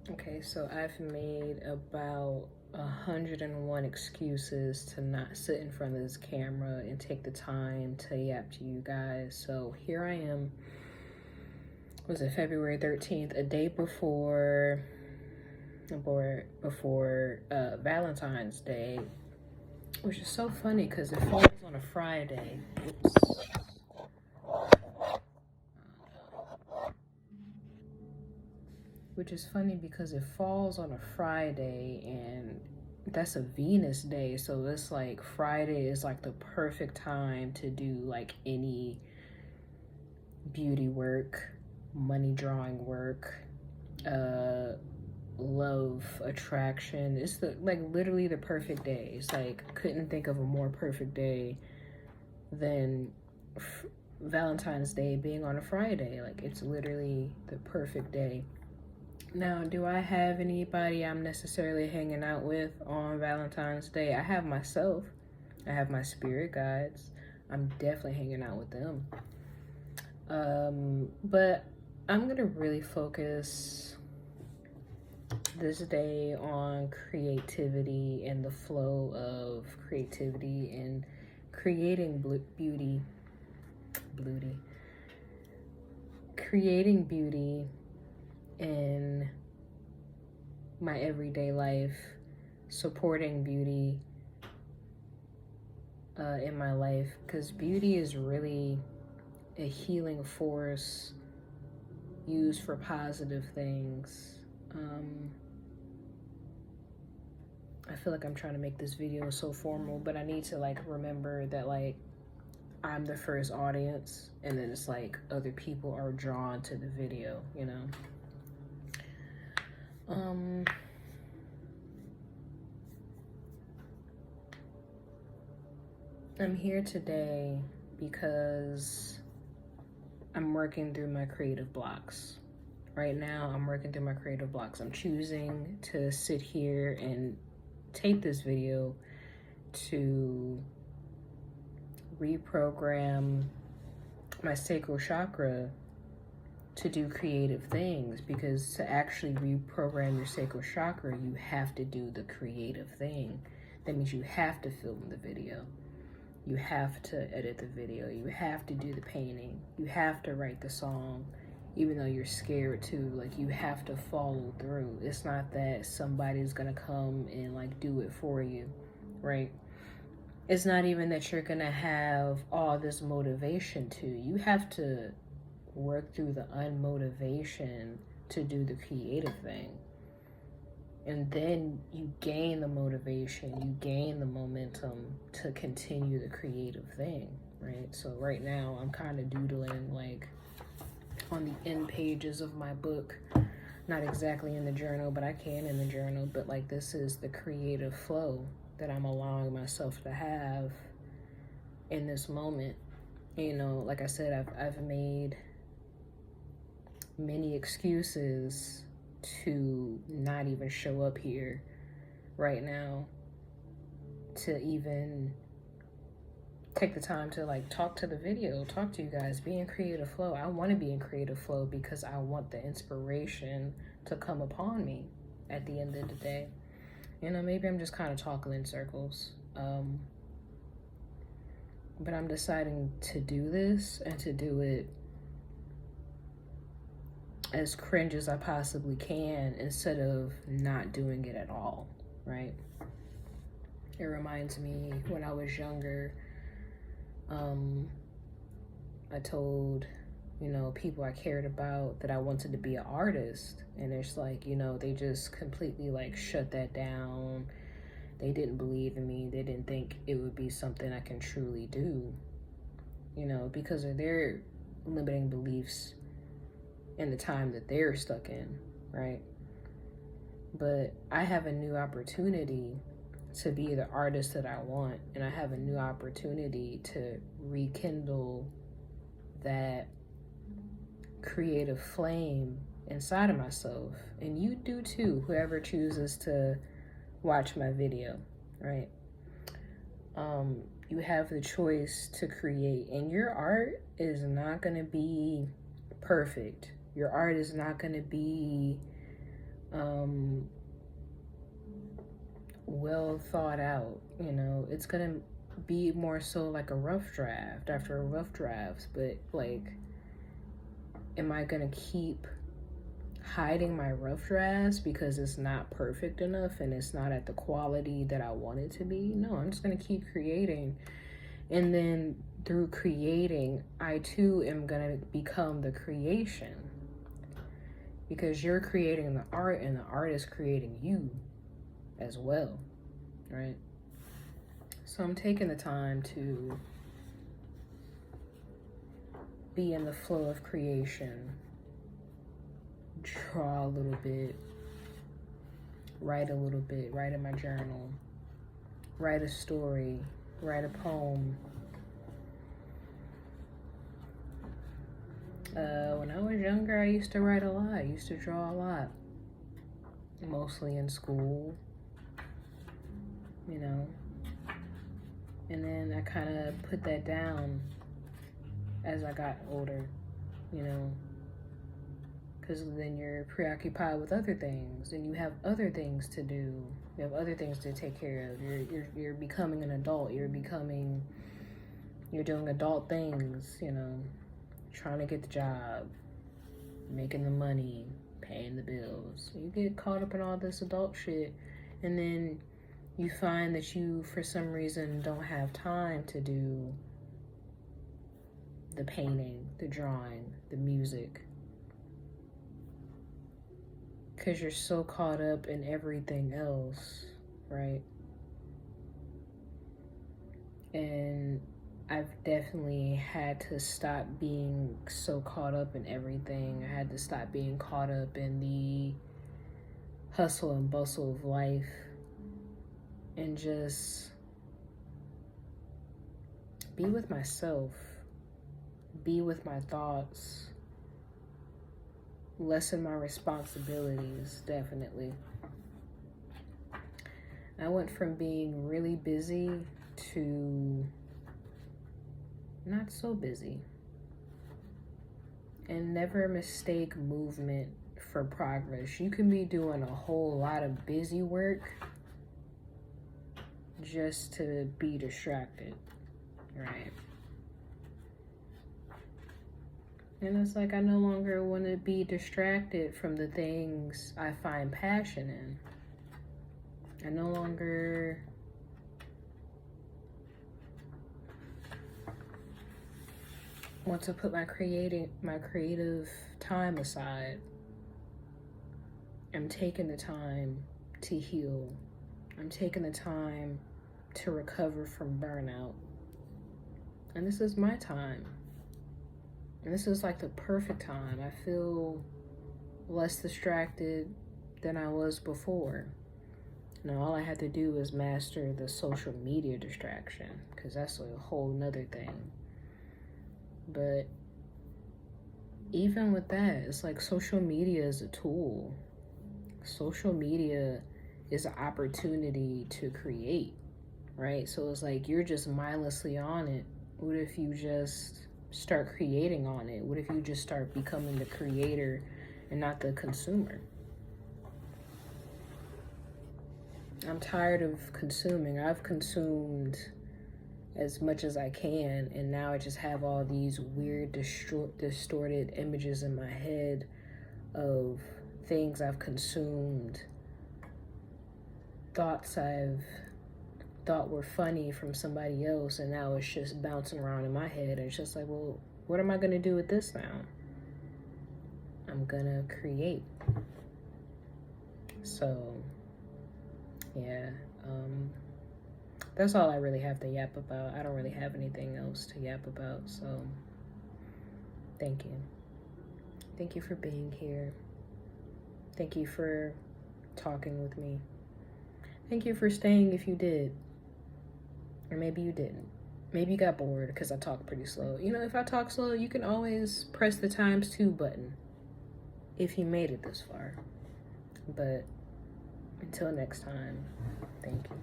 Okay, so I've made about 101 excuses to not sit in front of this camera and take the time to yap to you guys. So here I am. Was it February 13th, a day before Valentine's Day, which is so funny because it falls on a Friday. Oops. Which is funny because it falls on a Friday and that's a Venus day. So it's like Friday is like the perfect time to do like any beauty work, money drawing work, uh love attraction. It's the like literally the perfect day. It's like couldn't think of a more perfect day than Valentine's Day being on a Friday. Like it's literally the perfect day. Now, do I have anybody I'm necessarily hanging out with on Valentine's Day? I have myself. I have my spirit guides. I'm definitely hanging out with them. But I'm gonna really focus this day on creativity and the flow of creativity and creating creating beauty in my everyday life, supporting beauty in my life, because beauty is really a healing force used for positive things. I feel like I'm trying to make this video so formal, but I need to like remember that like I'm the first audience and then it's like other people are drawn to the video, you know? I'm here today because I'm working through my creative blocks. Right now, I'm working through my creative blocks. I'm choosing to sit here and tape this video to reprogram my sacral chakra to do creative things, because to actually reprogram your sacral chakra, you have to do the creative thing. That means you have to film the video. You have to edit the video. You have to do the painting. You have to write the song, even though you're scared to. Like, you have to follow through. It's not that somebody's gonna come and like do it for you, right? It's not even that you're gonna have all this motivation to. You have to work through the unmotivation to do the creative thing. And then you gain the motivation, you gain the momentum to continue the creative thing, right? So right now I'm kind of doodling like on the end pages of my book, not exactly in the journal, but I can in the journal. But like, this is the creative flow that I'm allowing myself to have in this moment. You know, like I said, I've made many excuses to not even show up here right now, to even take the time to like talk to the video, talk to you guys, be in creative flow. I want to be in creative flow because I want the inspiration to come upon me at the end of the day. You know, maybe I'm just kind of talking in circles. But I'm deciding to do this and to do it as cringe as I possibly can instead of not doing it at all, right? It reminds me when I was younger, I told, you know, people I cared about that I wanted to be an artist. And it's like, you know, they just completely like shut that down. They didn't believe in me. They didn't think it would be something I can truly do, you know, because of their limiting beliefs in the time that they're stuck in, right? But I have a new opportunity to be the artist that I want, and I have a new opportunity to rekindle that creative flame inside of myself. And you do too, whoever chooses to watch my video, right? You have the choice to create, and your art is not going to be perfect. Your art is not going to be well thought out. You know, it's gonna be more so like a rough draft after a rough draft, but like, am I gonna keep hiding my rough drafts because it's not perfect enough and it's not at the quality that I want it to be? No, I'm just gonna keep creating. And then through creating, I too am gonna become the creation, because you're creating the art and the art is creating you as well, right? So I'm taking the time to be in the flow of creation, draw a little bit, write a little bit, write in my journal, write a story, write a poem. When I was younger, I used to write a lot. I used to draw a lot, mostly in school, you know. And then I kind of put that down as I got older, you know, because then you're preoccupied with other things and you have other things to do. You have other things to take care of. You're becoming an adult. You're doing adult things, you know, trying to get the job, making the money, paying the bills. You get caught up in all this adult shit, and then you find that you, for some reason, don't have time to do the painting, the drawing, the music, because you're so caught up in everything else, right? And I've definitely had to stop being so caught up in everything. I had to stop being caught up in the hustle and bustle of life and just be with myself, be with my thoughts, lessen my responsibilities, definitely. I went from being really busy to not so busy. And never mistake movement for progress. You can be doing a whole lot of busy work just to be distracted, right? And it's like, I no longer want to be distracted from the things I find passion in. I no longer want to put my creative time aside. I'm taking the time to heal. I'm taking the time to recover from burnout. And this is my time. And this is like the perfect time. I feel less distracted than I was before. Now, all I have to do is master the social media distraction, because that's a whole nother thing. But even with that, it's like social media is a tool. Social media is an opportunity to create, right? So it's like you're just mindlessly on it. What if you just start creating on it? What if you just start becoming the creator and not the consumer? I'm tired of consuming. I've consumed as much as I can, and now I just have all these weird distorted images in my head of things I've consumed, thoughts I've thought were funny from somebody else, and now it's just bouncing around in my head. And it's just like, well, what am I gonna do with this now? I'm gonna create. So yeah, that's all I really have to yap about. I don't really have anything else to yap about. So thank you. Thank you for being here. Thank you for talking with me. Thank you for staying if you did. Or maybe you didn't. Maybe you got bored because I talk pretty slow. You know, if I talk slow, you can always press the ×2 button if you made it this far. But until next time, thank you.